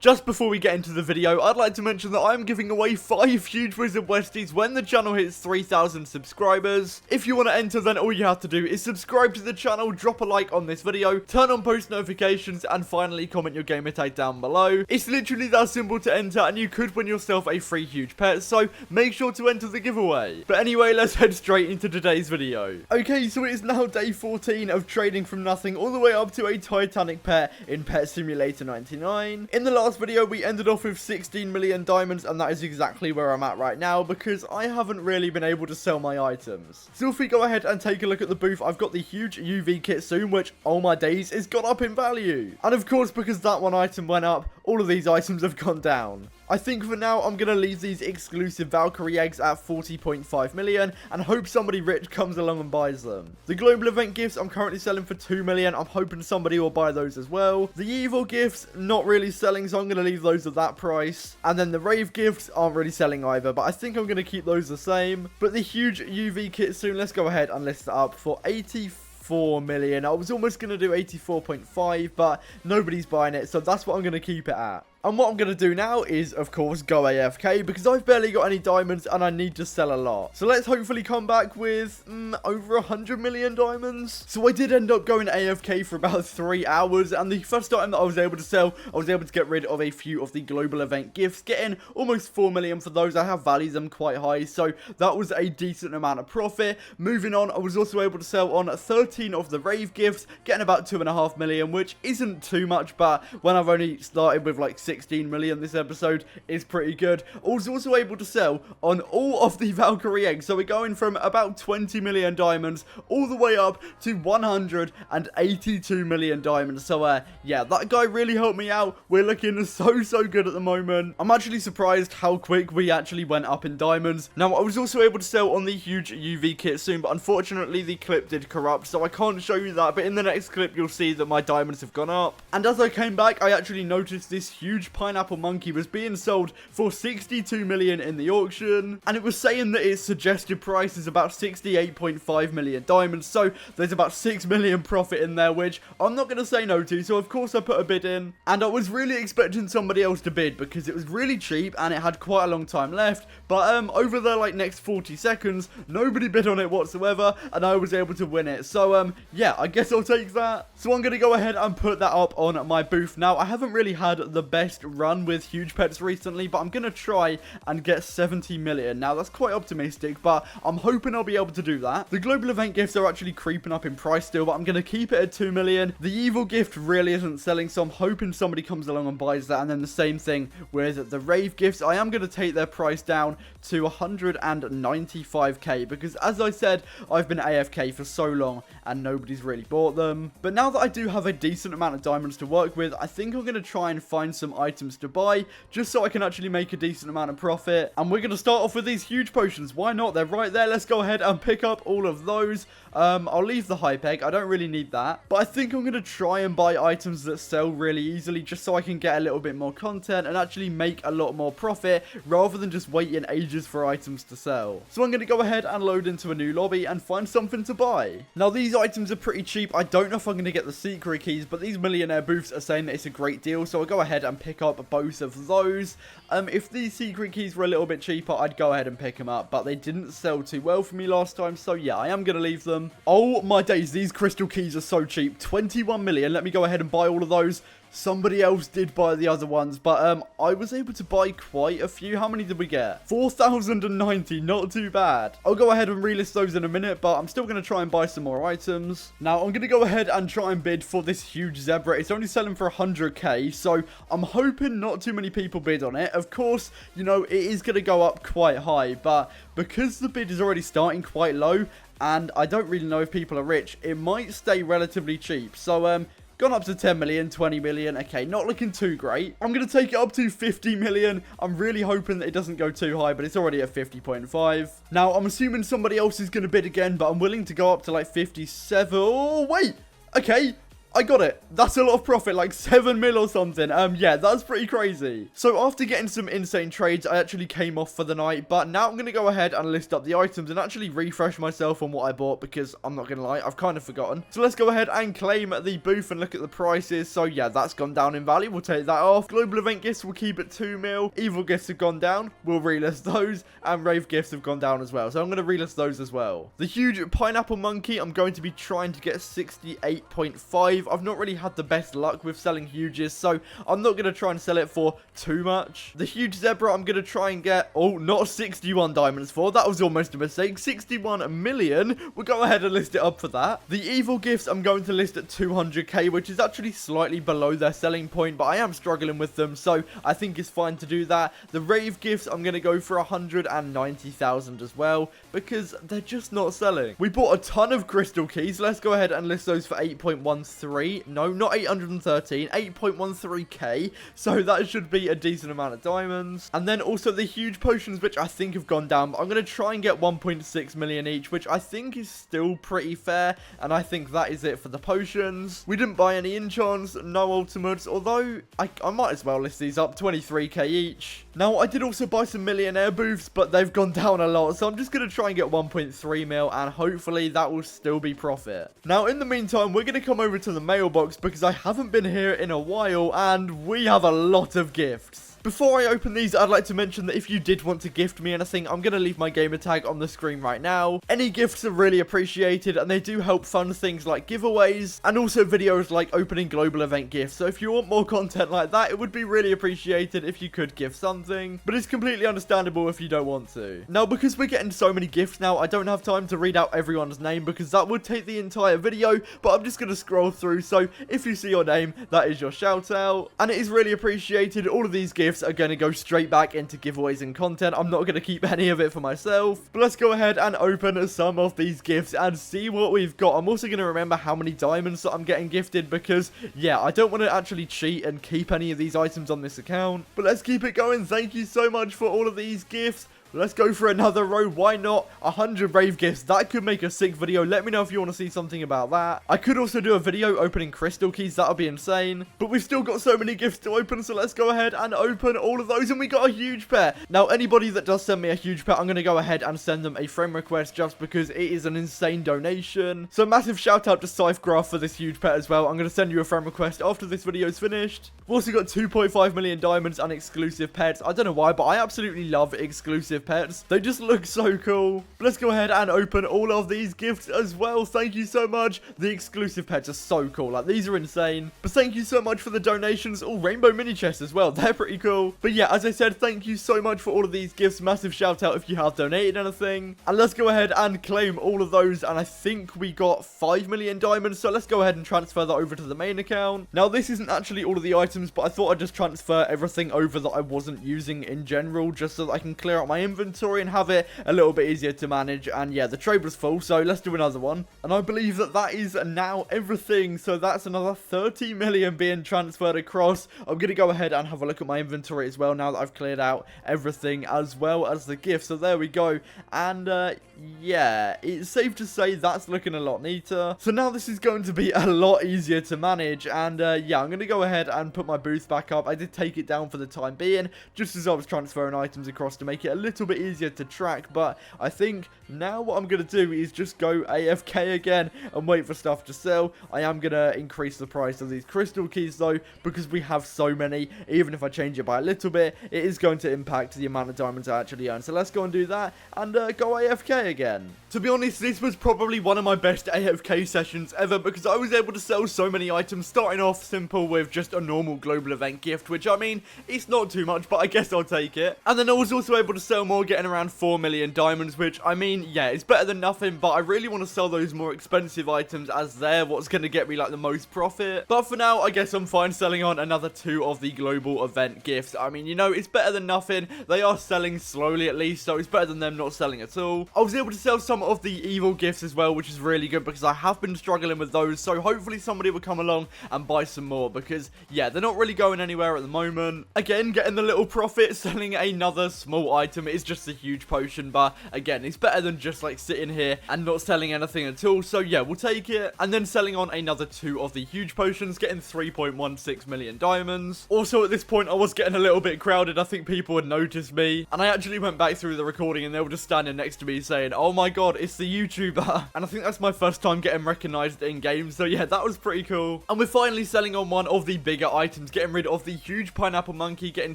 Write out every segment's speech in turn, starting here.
Just before we get into the video, I'd like to mention that I'm giving away 5 huge Wizard Westies when the channel hits 3,000 subscribers. If you want to enter, then all you have to do is subscribe to the channel, drop a like on this video, turn on post notifications, and finally comment your gamer tag down below. It's literally that simple to enter, and you could win yourself a free huge pet, so make sure to enter the giveaway. But anyway, let's head straight into today's video. Okay, so it is now day 14 of trading from nothing all the way up to a Titanic pet in Pet Simulator 99. In the last video, we ended off with 16 million diamonds, and that is exactly where I'm at right now because I haven't really been able to sell my items. So if we go ahead and take a look at the booth, I've got the huge UV kit soon, which, oh my days, is gone up in value. And of course, because that one item went up, all of these items have gone down. I think for now, I'm going to leave these exclusive Valkyrie eggs at 40.5 million and hope somebody rich comes along and buys them. The global event gifts I'm currently selling for 2 million. I'm hoping somebody will buy those as well. The evil gifts, not really selling, so I'm going to leave those at that price. And then the rave gifts aren't really selling either, but I think I'm going to keep those the same. But the huge UV kit soon, let's go ahead and list it up for 84 million. I was almost going to do 84.5, but nobody's buying it, so that's what I'm going to keep it at. And what I'm going to do now is, of course, go AFK because I've barely got any diamonds and I need to sell a lot. So let's hopefully come back with over 100 million diamonds. So I did end up going AFK for about 3 hours, and the first item that I was able to sell, I was able to get rid of a few of the global event gifts, getting almost 4 million for those. I have valued them quite high, so that was a decent amount of profit. Moving on, I was also able to sell on 13 of the rave gifts, getting about 2.5 million, which isn't too much, but when I've only started with like 16 million this episode is pretty good. I was also able to sell on all of the Valkyrie eggs, so we're going from about 20 million diamonds all the way up to 182 million diamonds. So yeah, that guy really helped me out. We're looking so good at the moment. I'm actually surprised how quick we actually went up in diamonds. Now I was also able to sell on the huge UV kit soon, but unfortunately the clip did corrupt, so I can't show you that, but in the next clip you'll see that my diamonds have gone up. And as I came back, I actually noticed this huge pineapple monkey was being sold for 62 million in the auction, and it was saying that its suggested price is about 68.5 million diamonds, so there's about 6 million profit in there, which I'm not going to say no to, so of course I put a bid in. And I was really expecting somebody else to bid because it was really cheap and it had quite a long time left, but over the like next 40 seconds nobody bid on it whatsoever and I was able to win it. So yeah, I guess I'll take that. So I'm going to go ahead and put that up on my booth. Now I haven't really had the best run with huge pets recently, but I'm gonna try and get 70 million. Now that's quite optimistic, but I'm hoping I'll be able to do that. The global event gifts are actually creeping up in price still, but I'm gonna keep it at 2 million. The evil gift really isn't selling, so I'm hoping somebody comes along and buys that. And then the same thing with the rave gifts. I am gonna take their price down to 195k because, as I said, I've been AFK for so long and nobody's really bought them. But now that I do have a decent amount of diamonds to work with, I think I'm gonna try and find some items to buy just so I can actually make a decent amount of profit. And we're going to start off with these huge potions. Why not? They're right there. Let's go ahead and pick up all of those. I'll leave the hype egg. I don't really need that, but I think I'm going to try and buy items that sell really easily just so I can get a little bit more content and actually make a lot more profit rather than just waiting ages for items to sell. So I'm going to go ahead and load into a new lobby and find something to buy. Now these items are pretty cheap. I don't know if I'm going to get the secret keys, but these millionaire booths are saying that it's a great deal, so I'll go ahead and pick up both of those. If these secret keys were a little bit cheaper, I'd go ahead and pick them up, but they didn't sell too well for me last time, so yeah, I am going to leave them. Oh my days, these crystal keys are so cheap. 21 million. Let me go ahead and buy all of those. Somebody else did buy the other ones, but I was able to buy quite a few. How many did we get? 4,090, not too bad. I'll go ahead and relist those in a minute, but I'm still going to try and buy some more items. Now, I'm going to go ahead and try and bid for this huge zebra. It's only selling for 100k, so I'm hoping not too many people bid on it. Of course, you know, it is going to go up quite high, but because the bid is already starting quite low, and I don't really know if people are rich, it might stay relatively cheap. So, gone up to 10 million, 20 million. Okay, not looking too great. I'm going to take it up to 50 million. I'm really hoping that it doesn't go too high, but it's already at 50.5. Now, I'm assuming somebody else is going to bid again, but I'm willing to go up to like 57. Oh, wait. Okay. I got it. That's a lot of profit, like 7 mil or something. Yeah, that's pretty crazy. So after getting some insane trades, I actually came off for the night, but now I'm going to go ahead and list up the items and actually refresh myself on what I bought, because I'm not going to lie, I've kind of forgotten. So let's go ahead and claim the booth and look at the prices. So yeah, that's gone down in value. We'll take that off. Global event gifts will keep at 2 mil. Evil gifts have gone down. We'll relist those. And rave gifts have gone down as well. So I'm going to relist those as well. The huge pineapple monkey, I'm going to be trying to get 68.5. I've not really had the best luck with selling huges, so I'm not going to try and sell it for too much. The huge zebra, I'm going to try and get, oh, not 61 diamonds for. That was almost a mistake. 61 million. We'll go ahead and list it up for that. The evil gifts, I'm going to list at 200k, which is actually slightly below their selling point, but I am struggling with them, so I think it's fine to do that. The rave gifts, I'm going to go for 190,000 as well, because they're just not selling. We bought a ton of crystal keys. Let's go ahead and list those for 8.13. No, not 813, 8.13k. So that should be a decent amount of diamonds. And then also the huge potions, which I think have gone down. But I'm going to try and get 1.6 million each, which I think is still pretty fair. And I think that is it for the potions. We didn't buy any enchants, no ultimates, although I might as well list these up, 23k each. Now, I did also buy some millionaire booths, but they've gone down a lot. So I'm just going to try and get 1.3 mil, and hopefully that will still be profit. Now, in the meantime, we're going to come over to the mailbox because I haven't been here in a while, and we have a lot of gifts. Before I open these, I'd like to mention that if you did want to gift me anything, I'm going to leave my gamer tag on the screen right now. Any gifts are really appreciated, and they do help fund things like giveaways, and also videos like opening global event gifts. So if you want more content like that, it would be really appreciated if you could gift something, but it's completely understandable if you don't want to. Now, because we're getting so many gifts now, I don't have time to read out everyone's name because that would take the entire video, but I'm just going to scroll through. So if you see your name, that is your shout out, and it is really appreciated. All of these gifts are going to go straight back into giveaways and content. I'm not going to keep any of it for myself, but let's go ahead and open some of these gifts and see what we've got. I'm also going to remember how many diamonds that I'm getting gifted because, yeah, I don't want to actually cheat and keep any of these items on this account, but let's keep it going. Thank you so much for all of these gifts. Let's go for another row. Why not? 100 rave gifts. That could make a sick video. Let me know if you want to see something about that. I could also do a video opening crystal keys. That would be insane. But we've still got so many gifts to open. So let's go ahead and open all of those. And we got a huge pet. Now, anybody that does send me a huge pet, I'm going to go ahead and send them a friend request just because it is an insane donation. So massive shout out to Scythegraph for this huge pet as well. I'm going to send you a friend request after this video is finished. We've also got 2.5 million diamonds and exclusive pets. I don't know why, but I absolutely love exclusive pets. They just look so cool. But let's go ahead and open all of these gifts as well. Thank you so much. The exclusive pets are so cool. Like, these are insane. But thank you so much for the donations. Oh, rainbow mini chests as well. They're pretty cool. But yeah, as I said, thank you so much for all of these gifts. Massive shout out if you have donated anything. And let's go ahead and claim all of those. And I think we got 5 million diamonds. So let's go ahead and transfer that over to the main account. Now, this isn't actually all of the items, but I thought I'd just transfer everything over that I wasn't using in general, just so that I can clear out my inventory and have it a little bit easier to manage. And yeah, the trade was full, so let's do another one. And I believe that that is now everything. So that's another 30 million being transferred across. I'm going to go ahead and have a look at my inventory as well now that I've cleared out everything as well as the gift. So there we go. And yeah, it's safe to say that's looking a lot neater. So now this is going to be a lot easier to manage. And yeah, I'm going to go ahead and put my booth back up. I did take it down for the time being, just as I was transferring items across to make it a little bit easier to track. But I think now what I'm going to do is just go AFK again and wait for stuff to sell. I am going to increase the price of these crystal keys though, because we have so many. Even if I change it by a little bit, it is going to impact the amount of diamonds I actually earn. So let's go and do that and go AFK again. To be honest, this was probably one of my best AFK sessions ever because I was able to sell so many items, starting off simple with just a normal global event gift, which I mean, it's not too much, but I guess I'll take it. And then I was also able to sell more, getting around 4 million diamonds, which I mean, yeah, it's better than nothing, but I really want to sell those more expensive items as they're what's going to get me like the most profit. But for now, I guess I'm fine selling on another 2 of the global event gifts. I mean, you know, it's better than nothing. They are selling slowly at least, so it's better than them not selling at all. I was able to sell some of the evil gifts as well, which is really good because I have been struggling with those, so hopefully somebody will come along and buy some more because, yeah, they're not really going anywhere at the moment. Again, getting the little profit, selling another small item is just a huge potion, but again, it's better than just like sitting here and not selling anything at all. So yeah, we'll take it. And then selling on another 2 of the huge potions, getting 3.16 million diamonds. Also at this point, I was getting a little bit crowded. I think people had noticed me, and I actually went back through the recording and they were just standing next to me saying, oh my god, it's the YouTuber. And I think that's my first time getting recognized in game. So yeah, that was pretty cool. And we're finally selling on one of the bigger items, getting rid of the huge pineapple monkey, getting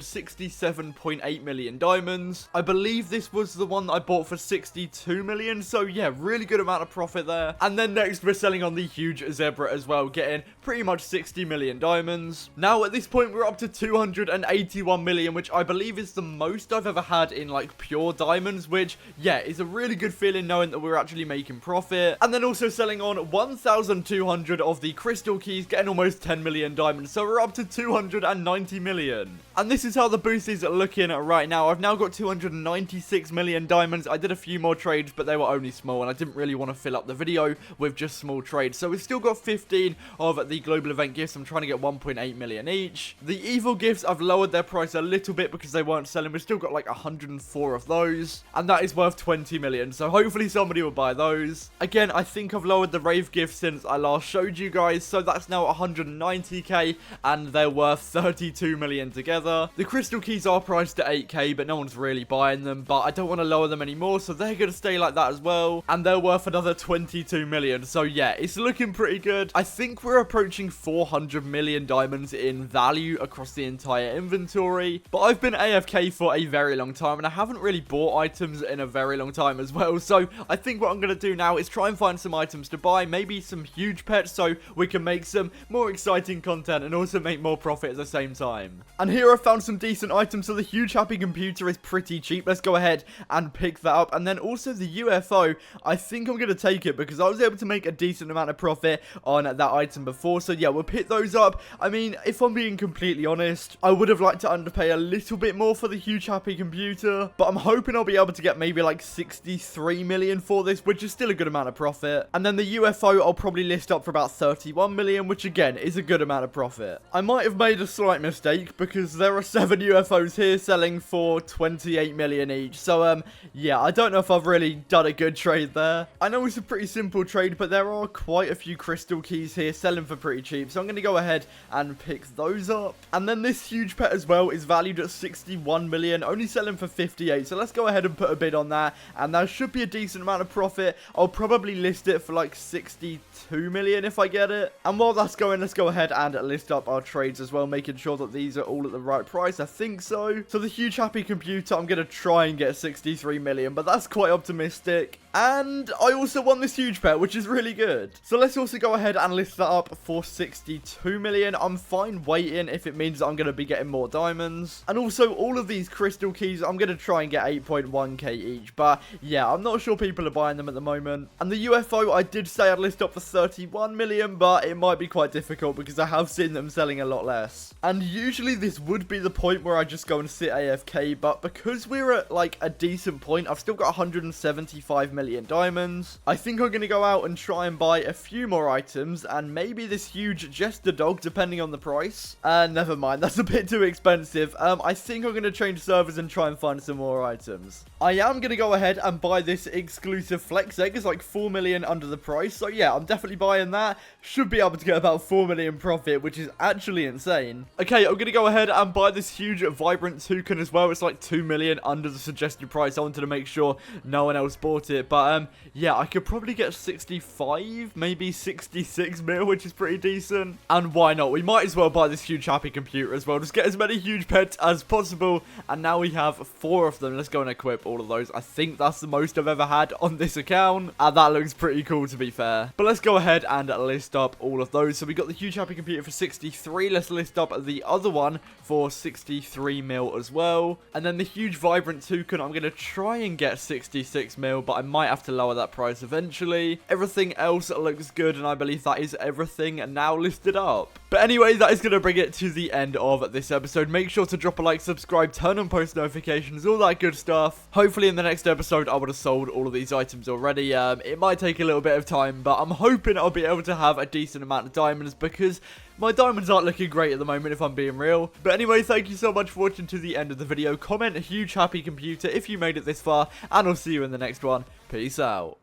67.8 million diamonds. I believe this was the one that I bought for 62 million. So yeah, really good amount of profit there. And then next we're selling on the huge zebra as well, getting pretty much 60 million diamonds. Now at this point we're up to 281 million, which I believe is the most I've ever had in like pure diamonds, which yeah, is a really good feeling knowing that we're actually making profit. And then also selling on 1,200 of the crystal keys, getting almost 10 million diamonds. So we're up to 290 million. And this is how the boost is looking right now. I've now got 296 million diamonds. I did a few more trades, but they were only small, and I didn't really want to fill up the video with just small trades. So we've still got 15 of the global event gifts. I'm trying to get 1.8 million each. The evil gifts, I've lowered their price a little bit because they weren't selling. We've still got like 104 of those, and that is worth 20 million. So hopefully somebody will buy those. Again, I think I've lowered the rave gifts since I last showed you guys. So that's now 190k, and they're worth 32 million together. The crystal keys are priced at 8k, but no one's really buying them. But I don't want to lower them anymore, so they're going to stay like that as well. And they're worth another 22 million. So yeah, it's looking pretty good. I think we're approaching 400 million diamonds in value across the entire inventory. But I've been AFK for a very long time, and I haven't really bought items in a very long time as well. So I think what I'm going to do now is try and find some items to buy, maybe some huge pets, so we can make some more exciting content and also make more profit at the same time. And here I found some decent items. So the huge happy computer is pretty cheap. Let's go ahead and pick that up. And then also the UFO, I think I'm going to take it because I was able to make a decent amount of profit on that item before. So yeah, we'll pick those up. I mean, if I'm being completely honest, I would have liked to underpay a little bit more for the huge happy computer, but I'm hoping I'll be able to get maybe like 63 million for this, which is still a good amount of profit. And then the UFO, I'll probably list up for about 31 million, which again is a good amount of profit. I might have made a slight mistake because there are 7 UFOs here selling for 28 million each. So yeah, I don't know if I've really done a good trade there. I know it's a pretty simple trade, but there are quite a few crystal keys here selling for pretty cheap, so I'm going to go ahead and pick those up. And then this huge pet as well is valued at 61 million, only selling for 58, so let's go ahead and put a bid on that, and that should be a decent amount of profit. I'll probably list it for like 62 million if I get it. And while that's going, let's go ahead and list up our trades as well, making sure that these are all at the right price. I think so. So the huge happy computer, I'm going to try and get 63 million, but that's quite optimistic. And I also won this huge pet, which is really good. So let's also go ahead and list that up for 62 million. I'm fine waiting if it means that I'm going to be getting more diamonds. And also all of these crystal keys, I'm going to try and get 8.1k each. But yeah, I'm not sure people are buying them at the moment. And the UFO, I did say I'd list up for 31 million, but it might be quite difficult because I have seen them selling a lot less. And usually this would be the point where I just go and sit AFK, but because we're at like a decent point, I've still got 175 million diamonds. I think I'm going to go out and try and buy a few more items, and maybe this huge jester dog, depending on the price. Never mind, that's a bit too expensive. I think I'm going to change servers and try and find some more items. I am going to go ahead and buy this exclusive flex egg. It's like 4 million under the price, so yeah, I'm definitely buying that. Should be able to get about 4 million profit, which is actually insane. Okay, I'm going to go ahead and buy this huge vibrant toucan as well. It's like 2 million under the suggested price. I wanted to make sure no one else bought it, but yeah, I could probably get 65, maybe 66 mil, which is pretty decent. And why not? We might as well buy this huge happy computer as well. Just get as many huge pets as possible. And now we have 4 of them. Let's go and equip all of those. I think that's the most I've ever had on this account, and that looks pretty cool, to be fair. But let's go ahead and list up all of those. So we got the huge happy computer for 63. Let's list up the other one for 63 mil as well. And then the huge vibrant toucan, I'm going to try and get 66 mil, but I might have to lower that price eventually. Everything else looks good, and I believe that is everything now listed up. But anyway, that is going to bring it to the end of this episode. Make sure to drop a like, subscribe, turn on post notifications, all that good stuff. Hopefully in the next episode I would have sold all of these items already. It might take a little bit of time, but I'm hoping I'll be able to have a decent amount of diamonds because My diamonds aren't looking great at the moment, if I'm being real. But anyway, thank you so much for watching to the end of the video. Comment a huge happy computer if you made it this far, and I'll see you in the next one. Peace out.